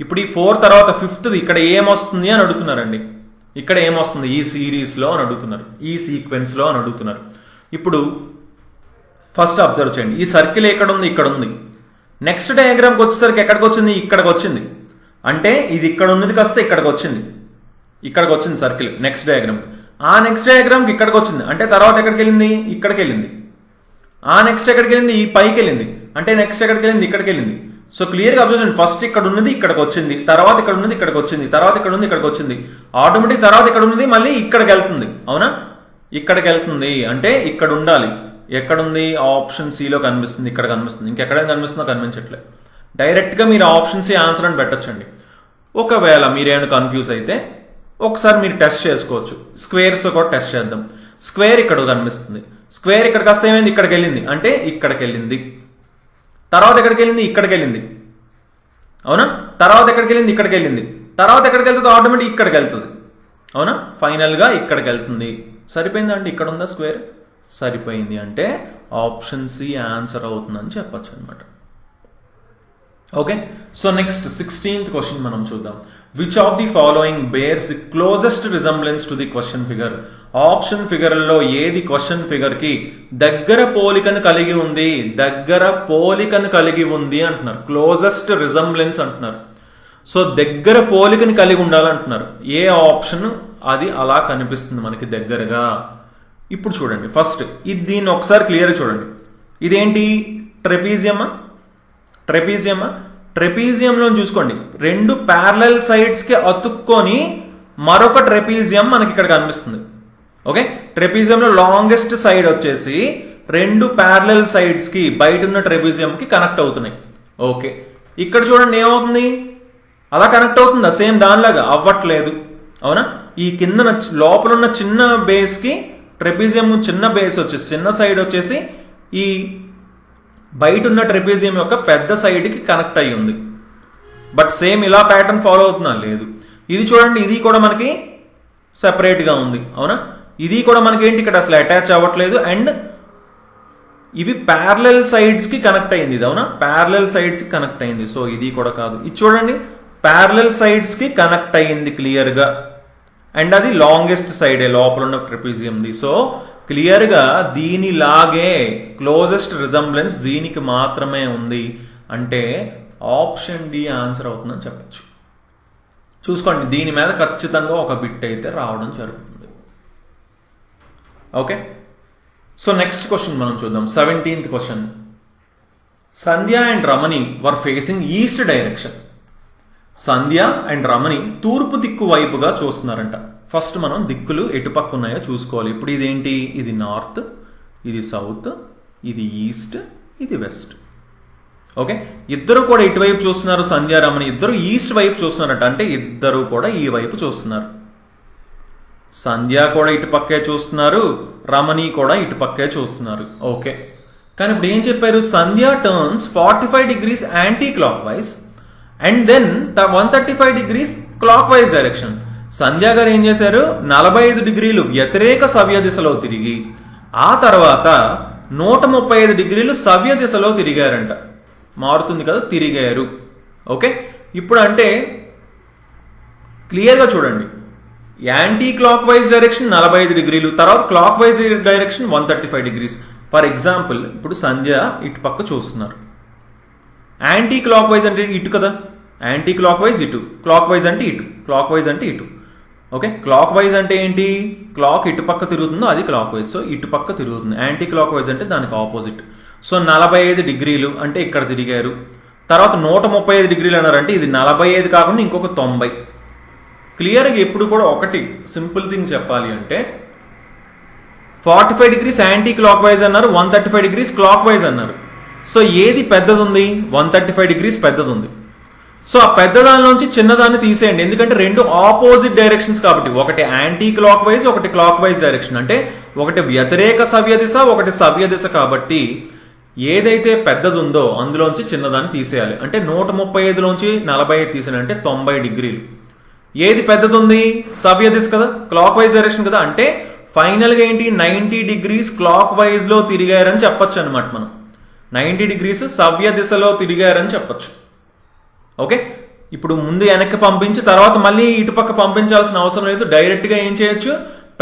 S1: ఇప్పుడు ఈ 4 తర్వాత 5th ఇక్కడ ఏమొస్తుంది అని అడుగుతున్నారండి. ఇక్కడ ఏమొస్తుంది ఈ సిరీస్లో అని అడుగుతున్నారు, ఈ సీక్వెన్స్లో అని అడుగుతున్నారు. ఇప్పుడు ఫస్ట్ అబ్జర్వ్ చేయండి, ఈ సర్కిల్ ఎక్కడ ఉంది, ఇక్కడ ఉంది. నెక్స్ట్ డయాగ్రామ్కి వచ్చేసరికి ఎక్కడికి వచ్చింది, ఇక్కడికి వచ్చింది. అంటే ఇది ఇక్కడ ఉన్నది కాస్త ఇక్కడికి వచ్చింది సర్కిల్ నెక్స్ట్ డయాగ్రామ్కి. ఆ నెక్స్ట్ డయాగ్రామ్కి ఇక్కడికి వచ్చింది అంటే తర్వాత ఎక్కడికి వెళ్ళింది, ఇక్కడికి వెళ్ళింది. ఆ నెక్స్ట్ ఎక్కడికి వెళ్ళింది, ఈ పైకి వెళ్ళింది. అంటే నెక్స్ట్ ఎక్కడికి వెళ్ళింది, ఇక్కడికి వెళ్ళింది. సో క్లియర్గా అబ్జర్వ్ చేయండి, ఫస్ట్ ఇక్కడ ఉన్నది ఇక్కడికి వచ్చింది, తర్వాత ఇక్కడ ఉన్నది ఇక్కడికి వచ్చింది, తర్వాత ఇక్కడ ఉంది ఇక్కడికి వచ్చింది. ఆటోమేటిక్ తర్వాత ఇక్కడ ఉన్నది మళ్ళీ ఇక్కడికి వెళ్తుంది అవునా. ఇక్కడికి వెళ్తుంది అంటే ఇక్కడ ఉండాలి. ఎక్కడుంది, ఆప్షన్ సిలో కనిపిస్తుంది, ఇక్కడ కనిపిస్తుంది. ఇంకెక్కడైనా కనిపిస్తుందో కనిపించట్లేదు. డైరెక్ట్గా మీరు ఆప్షన్ సి ఆన్సర్ అని పెట్టచ్చండి. ఒకవేళ మీరేమైనా కన్ఫ్యూజ్ అయితే ఒకసారి మీరు టెస్ట్ చేసుకోవచ్చు. స్క్వేర్స్ కూడా టెస్ట్ చేద్దాం. స్క్వేర్ ఇక్కడ కనిపిస్తుంది, స్క్వేర్ ఇక్కడికి వస్తే ఏమైంది, ఇక్కడికి వెళ్ళింది అంటే ఇక్కడికి వెళ్ళింది. తర్వాత ఎక్కడికి వెళ్ళింది, ఇక్కడికి వెళ్ళింది అవునా. తర్వాత ఎక్కడికి వెళ్ళింది, ఇక్కడికి వెళ్ళింది. తర్వాత ఎక్కడికి వెళ్తుంది, ఆటోమేటిక్ ఇక్కడికి వెళ్తుంది అవునా. ఫైనల్గా ఇక్కడికి వెళ్తుంది. సరిపోయిందా అండి, ఇక్కడ ఉందా స్క్వేర్, సరిపోయింది. అంటే ఆప్షన్ సి ఆన్సర్ అవుతుందని చెప్పచ్చు అనమాట. Okay, so next 16th question మనం చూద్దాం. Which of the following bears the closest resemblance to the question figure option ఫిగర్లో ఏది క్వశ్చన్ ఫిగర్ కి దగ్గర పోలికను కలిగి ఉంది, దగ్గర పోలికను కలిగి ఉంది అంటున్నారు. క్లోజెస్ట్ రిజంబ్లెన్స్ అంటున్నారు. సో దగ్గర పోలికని కలిగి ఉండాలంటున్నారు. ఏ ఆప్షన్ అది అలా కనిపిస్తుంది మనకి దగ్గరగా. ఇప్పుడు చూడండి ఫస్ట్ దీన్ని ఒకసారి క్లియర్గా చూడండి. ఇదేంటి? ట్రెపీజియమా? ట్రెపీజియంలో చూసుకోండి, రెండు ప్యారలల్ సైడ్స్ కి అతుక్కొని మరొక ట్రెపీజియం మనకి ఇక్కడ కనిపిస్తుంది. ఓకే, ట్రెపీజియంలో లాంగెస్ట్ సైడ్ వచ్చేసి రెండు ప్యారలల్ సైడ్స్ కి బయట ఉన్న ట్రెపీజియం కి కనెక్ట్ అవుతున్నాయి. ఓకే, ఇక్కడ చూడండి ఏమవుతుంది? అలా కనెక్ట్ అవుతుందా? సేమ్ దానిలాగా అవ్వట్లేదు. అవునా? ఈ కింద లోపల ఉన్న చిన్న బేస్ కి ట్రెపీజియం చిన్న బేస్ వచ్చేసి చిన్న సైడ్ వచ్చేసి ఈ బయట ఉన్న ట్రెపీజియం యొక్క పెద్ద సైడ్ కి కనెక్ట్ అయ్యి ఉంది. బట్ సేమ్ ఇలా ప్యాటర్న్ ఫాలో అవుతుందా? లేదు. ఇది చూడండి, ఇది కూడా మనకి సెపరేట్ గా ఉంది. అవునా? ఇది కూడా మనకి ఏంటి ఇక్కడ అసలు అటాచ్ అవ్వట్లేదు. అండ్ ఇవి ప్యారలల్ సైడ్స్ కి కనెక్ట్ అయింది. ఇది అవునా? ప్యారలల్ సైడ్స్ కి కనెక్ట్ అయింది. సో ఇది కూడా కాదు. ఇది చూడండి, ప్యారలల్ సైడ్స్ కి కనెక్ట్ అయ్యింది క్లియర్ గా. అండ్ అది లాంగెస్ట్ సైడ్ లోపల ఉన్న ట్రెపీజియంది. సో క్లియర్ గా దీనిలాగే క్లోజెస్ట్ రిజంబ్లెన్స్ దీనికి మాత్రమే ఉంది. అంటే ఆప్షన్ డి ఆన్సర్ అవుతుందని చెప్పచ్చు. చూసుకోండి, దీని మీద ఖచ్చితంగా ఒక బిట్ అయితే రావడం జరుగుతుంది. ఓకే, సో నెక్స్ట్ క్వశ్చన్ మనం చూద్దాం. 17th question. Sandhya and Ramani were facing east direction. Sandhya and Ramani తూర్పు దిక్కు వైపుగా చూస్తున్నారంట. ఫస్ట్ మనం దిక్కులు ఎటుపక్క ఉన్నాయో చూసుకోవాలి. ఇప్పుడు ఇదేంటి? ఇది నార్త్, ఇది సౌత్, ఇది ఈస్ట్, ఇది వెస్ట్. ఓకే, ఇద్దరు కూడా ఇటువైపు చూస్తున్నారు. సంధ్య రమణి ఇద్దరు ఈస్ట్ వైపు చూస్తున్నారట. అంటే ఇద్దరు కూడా ఈ వైపు చూస్తున్నారు. సంధ్య కూడా ఇటుపక్కే చూస్తున్నారు, రమణి కూడా ఇటుపక్కే చూస్తున్నారు. ఓకే, కానీ ఇప్పుడు ఏం చెప్పారు? Sandhya turns 45 degrees anti clock wise and then 135 degrees clock wise direction. Sandhya గారు ఏం చేశారు? 45 డిగ్రీలు వ్యతిరేక సవ్య దిశలో తిరిగి ఆ తర్వాత 135 డిగ్రీలు సవ్య దిశలో తిరిగారంట. మారుతుంది కదా, తిరిగారు. ఓకే, ఇప్పుడు అంటే క్లియర్గా చూడండి, యాంటీ క్లాక్ వైజ్ డైరెక్షన్ 45 డిగ్రీలు, తర్వాత clock wise direction 135 degrees. For example ఇప్పుడు సంధ్య ఇటు పక్క చూస్తున్నారు. యాంటీ క్లాక్ వైజ్ అంటే ఇటు కదా, యాంటీ క్లాక్ వైజ్ ఇటు, క్లాక్ వైజ్ అంటే ఇటు, క్లాక్ వైజ్ అంటే ఇటు. ఓకే, క్లాక్ వైజ్ అంటే ఏంటి? క్లాక్ ఇటు పక్క తిరుగుతుందో అది క్లాక్ వైజ్. సో ఇటు పక్క తిరుగుతుంది. యాంటీ క్లాక్ వైజ్ అంటే దానికి ఆపోజిట్. సో 45 డిగ్రీలు అంటే ఇక్కడ తిరిగారు. తర్వాత 135 డిగ్రీలు అన్నారంటే ఇది 45 కాకుండా ఇంకొక 90. క్లియర్గా ఎప్పుడు కూడా ఒకటి సింపుల్ థింగ్ చెప్పాలి అంటే 45 degrees యాంటీ క్లాక్ వైజ్ అన్నారు, 135 degrees క్లాక్ వైజ్ అన్నారు. సో ఏది పెద్దది ఉంది? 135 degrees పెద్దది ఉంది. సో ఆ పెద్ద దానిలోంచి చిన్నదాన్ని తీసేయండి. ఎందుకంటే రెండు ఆపోజిట్ డైరెక్షన్స్ కాబట్టి, ఒకటి యాంటీ క్లాక్ వైజ్, ఒకటి క్లాక్ వైజ్ డైరెక్షన్. అంటే ఒకటి వ్యతిరేక సవ్య దిశ, ఒకటి సవ్య దిశ కాబట్టి ఏదైతే పెద్దది ఉందో అందులోంచి చిన్నదాన్ని తీసేయాలి. అంటే 135లోంచి 45 తీసేయాలి అంటే 90 డిగ్రీలు. ఏది పెద్దది ఉంది? సవ్య దిశ కదా, క్లాక్ వైజ్ డైరెక్షన్ కదా. అంటే ఫైనల్ గా ఏంటి? 90 degrees క్లాక్ వైజ్ లో తిరిగారని చెప్పొచ్చు అనమాట. మనం 90 degrees సవ్య దిశలో తిరిగారని చెప్పొచ్చు. ఓకే, ఇప్పుడు ముందు వెనక్కి పంపించి తర్వాత మళ్ళీ ఇటుపక్క పంపించాల్సిన అవసరం లేదు. డైరెక్ట్ గా ఏం చేయొచ్చు?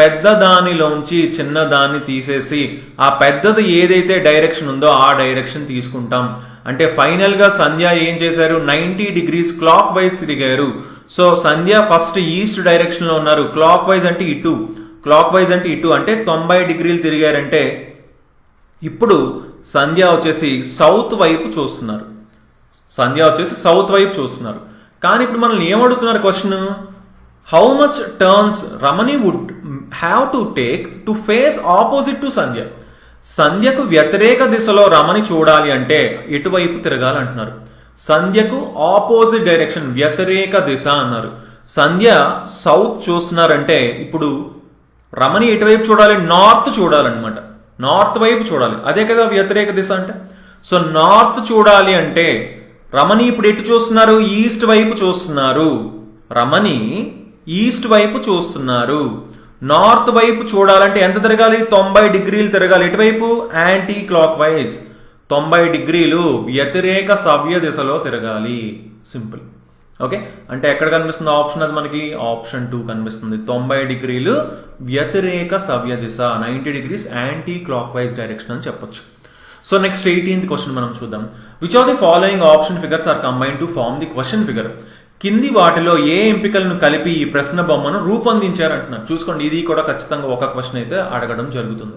S1: పెద్ద దానిలోంచి చిన్న దాన్ని తీసేసి ఆ పెద్దది ఏదైతే డైరెక్షన్ ఉందో ఆ డైరెక్షన్ తీసుకుంటాం. అంటే ఫైనల్ గా సంధ్య ఏం చేశారు? 90 degrees క్లాక్ వైజ్ తిరిగారు. సో సంధ్య ఫస్ట్ ఈస్ట్ డైరెక్షన్ లో ఉన్నారు. క్లాక్ వైజ్ అంటే ఇటు, క్లాక్ వైజ్ అంటే ఇటు, అంటే 90 డిగ్రీలు తిరిగారంటే ఇప్పుడు సంధ్య వచ్చేసి సౌత్ వైపు చూస్తున్నారు. సంధ్య వచ్చేసి సౌత్ వైపు చూస్తున్నారు. కానీ ఇప్పుడు మనల్ని ఏమడుగుతున్నారు question? How much turns Ramani would have to take to face opposite to Sandhya. సంధ్యకు వ్యతిరేక దిశలో రమణి చూడాలి అంటే ఎటువైపు తిరగాలంటున్నారు. సంధ్యకు ఆపోజిట్ డైరెక్షన్ వ్యతిరేక దిశ అన్నారు. సంధ్య సౌత్ చూస్తున్నారంటే ఇప్పుడు రమణి ఎటువైపు చూడాలి? నార్త్ చూడాలన్నమాట. నార్త్ వైపు చూడాలి. అదే కదా వ్యతిరేక దిశ అంటే. సో నార్త్ చూడాలి అంటే రమణి ఇప్పుడు ఎటు చూస్తున్నారు? ఈస్ట్ వైపు చూస్తున్నారు. రమణి ఈస్ట్ వైపు చూస్తున్నారు. నార్త్ వైపు చూడాలంటే ఎంత తిరగాలి? 90 డిగ్రీలు తిరగాలి. ఎటువైపు? యాంటీ క్లాక్ వైజ్ 90 డిగ్రీలు వ్యతిరేక సవ్య దిశలో తిరగాలి. సింపుల్. ఓకే, అంటే ఎక్కడ కనిపిస్తుంది ఆప్షన్? అది మనకి ఆప్షన్ 2 కనిపిస్తుంది. 90 డిగ్రీలు వ్యతిరేక సవ్య దిశ, 90 degrees anti clock wise direction అని చెప్పొచ్చు. సో నెక్స్ట్ 18th క్వశ్చన్ మనం చూద్దాం. Which of the following option figures are combined to form the question figure? కింది వాటిలో ఏ ఎంపికలను కలిపి ఈ ప్రశ్న బొమ్మను రూపొందించారంటున్నారు. చూసుకోండి, ఇది కూడా ఖచ్చితంగా ఒక క్వశ్చన్ అయితే అడగడం జరుగుతుంది.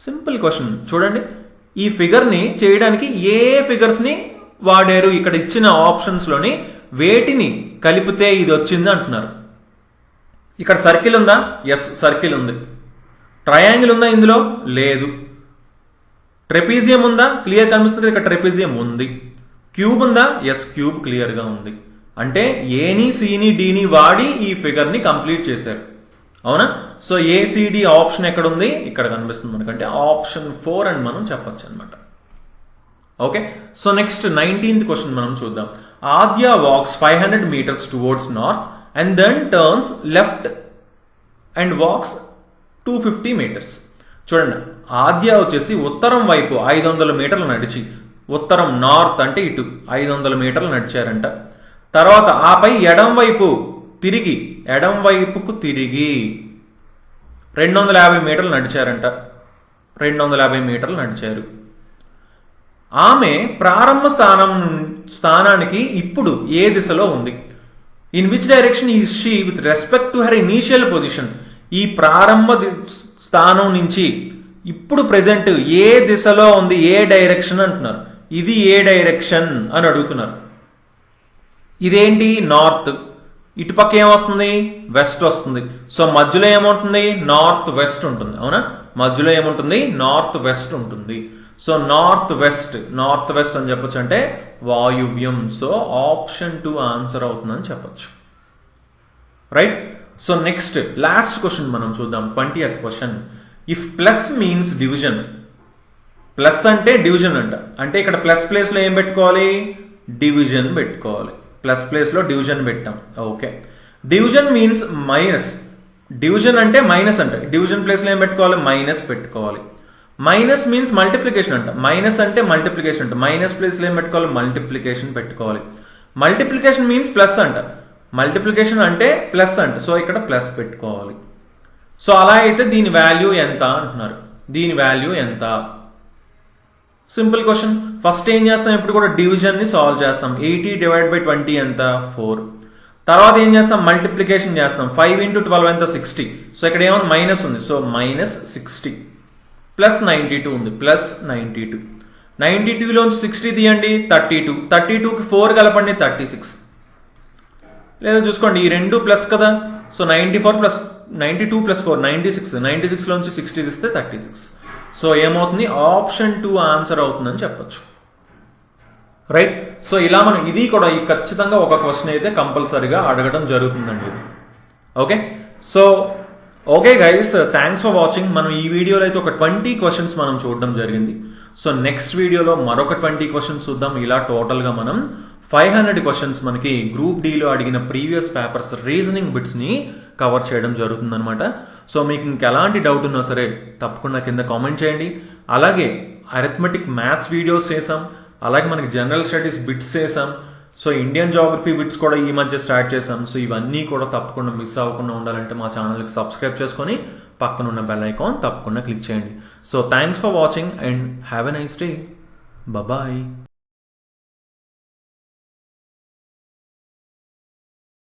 S1: సింపుల్ క్వశ్చన్ చూడండి. ఈ ఫిగర్ని చేయడానికి ఏ ఫిగర్స్ని వాడారు? ఇక్కడ ఇచ్చిన ఆప్షన్స్లోని వేటిని కలిపితే ఇది వచ్చింది అంటున్నారు. ఇక్కడ సర్కిల్ ఉందా? ఎస్, సర్కిల్ ఉంది. ట్రయాంగిల్ ఉందా ఇందులో? లేదు. ట్రెపీజియం ఉందా? క్లియర్ కనిపిస్తుంది, ఇక్కడ ట్రెపీజియం ఉంది. క్యూబ్ ఉందా? ఎస్, క్యూబ్ క్లియర్గా ఉంది. అంటే ఏని, సిని, డిని వాడి ఈ ఫిగర్ని కంప్లీట్ చేశారు. అవునా? సో ఏసిడి ఆప్షన్ ఎక్కడ ఉంది? ఇక్కడ కనిపిస్తుంది మనకంటే ఆప్షన్ 4 అని మనం చెప్పొచ్చు అనమాట. Okay, so next 19th question మనం చూద్దాం. Adya walks 500 meters towards north and then turns left and walks 250 meters. చూడండి, ఆద్య వచ్చేసి ఉత్తరం వైపు 500 మీటర్లు నడిచి, ఉత్తరం నార్త్ అంటే ఇటు 500 మీటర్లు నడిచారంట. తర్వాత ఆపై ఎడం వైపుకు తిరిగి 250 మీటర్లు నడిచారంట. 250 మీటర్లు నడిచారు. ఆమె ప్రారంభ స్థానానికి ఇప్పుడు ఏ దిశలో ఉంది? In which direction is she with respect to her initial position? ఈ ప్రారంభ స్థానం నుంచి ఇప్పుడు ప్రెజెంట్ ఏ దిశలో ఉంది? ఏ డైరెక్షన్ అంటున్నారు. ఇది ఏ డైరెక్షన్ అని అడుగుతున్నారు. ఇదేంటి? నార్త్. ఇటుపక్క ఏమొస్తుంది? వెస్ట్ వస్తుంది. సో మధ్యలో ఏముంటుంది? నార్త్ వెస్ట్ ఉంటుంది. అవునా? మధ్యలో ఏముంటుంది? నార్త్ వెస్ట్ ఉంటుంది. సో నార్త్ వెస్ట్ అని చెప్పొచ్చు అంటే వాయువ్యం. సో ఆప్షన్ 2 ఆన్సర్ అవుతుందని చెప్పొచ్చు. Right. So next last question మనం చూద్దాం. 20th question. If plus means division, plus అంటే డివిజన్ అంట. అంటే ఇక్కడ ప్లస్ ప్లేస్ లో ఏం పెట్టుకోవాలి? డివిజన్ పెట్టుకోవాలి. ప్లస్ ప్లేస్ లో డివిజన్ పెట్టాం. Okay, division means minus. Division అంటే మైనస్ అంట. డివిజన్ ప్లేస్ లో ఏం పెట్టుకోవాలి? మైనస్ పెట్టుకోవాలి. మైనస్ మీన్స్ మల్టిప్లికేషన్ అంట. మైనస్ అంటే మల్టిప్లికేషన్ అంట. మైనస్ ప్లేస్ లో ఏం పెట్టుకోవాలి? మల్టిప్లికేషన్ పెట్టుకోవాలి. మల్టిప్లికేషన్ మీన్స్ ప్లస్ అంట. మల్టిప్లికేషన్ అంటే ప్లస్ అంట. సో ఇక్కడ ప్లస్ పెట్టుకోవాలి. సో అలా అయితే దీని వాల్యూ ఎంత అంటున్నారు. దీని వాల్యూ ఎంత? Simple question. ఫస్ట్ ఏం చేస్తాం? ఇప్పుడు కూడా డివిజన్ ని సాల్వ్ చేస్తాం. 80 divided by 20 ఎంత? 4. తర్వాత ఏం చేస్తాం? మల్టిప్లికేషన్ చేస్తాం. 5 into 12 ఎంత? 60. సో ఇక్కడ ఏమన్నా మైనస్ ఉంది. సో -60 ప్లస్ 92 ఉంది. ప్లస్ 92. 92లోంచి 60 తీయండి, 32. 32కి 4 కలపండి, 36. లేదా చూసుకోండి, ఈ రెండు ప్లస్ కదా. So 94 plus 92 plus 4 96. 96లోంచి 60 తీస్తే 36. సో ఏమవుతుంది? ఆప్షన్ 2 ఆన్సర్ అవుతుందని చెప్పొచ్చు. రైట్. సో ఇలా మనం ఇది కూడా ఖచ్చితంగా ఒక క్వశ్చన్ అయితే కంపల్సరీగా అడగడం జరుగుతుందండి. Okay, so okay guys, thanks for watching. మనం ఈ వీడియోలో అయితే ఒక 20 క్వశ్చన్స్ మనం చూడడం జరిగింది. సో నెక్స్ట్ వీడియోలో మరొక 20 క్వశ్చన్స్ చూద్దాం. ఇలా టోటల్గా మనం 500 క్వశ్చన్స్ మనకి గ్రూప్ డీలో అడిగిన ప్రీవియస్ పేపర్స్ రీజనింగ్ బిట్స్ని కవర్ చేయడం జరుగుతుందనమాట. సో మీకు ఇంకెలాంటి డౌట్ ఉన్నా సరే తప్పకుండా కింద కామెంట్ చేయండి. అలాగే అరిథమెటిక్ మ్యాథ్స్ వీడియోస్ చేసాం, అలాగే మనకి జనరల్ స్టడీస్ బిట్స్ చేసాం. సో ఇండియన్ జాగ్రఫీ బిట్స్ కూడా ఈ మధ్య స్టార్ట్ చేసాం. సో ఇవన్నీ కూడా తప్పకుండా మిస్ అవ్వకుండా ఉండాలంటే మా ఛానల్కి సబ్స్క్రైబ్ చేసుకొని పక్కనున్న బెల్ ఐకాన్ తప్పకుండా క్లిక్ చేయండి. So thanks for watching and have a nice day. Bye.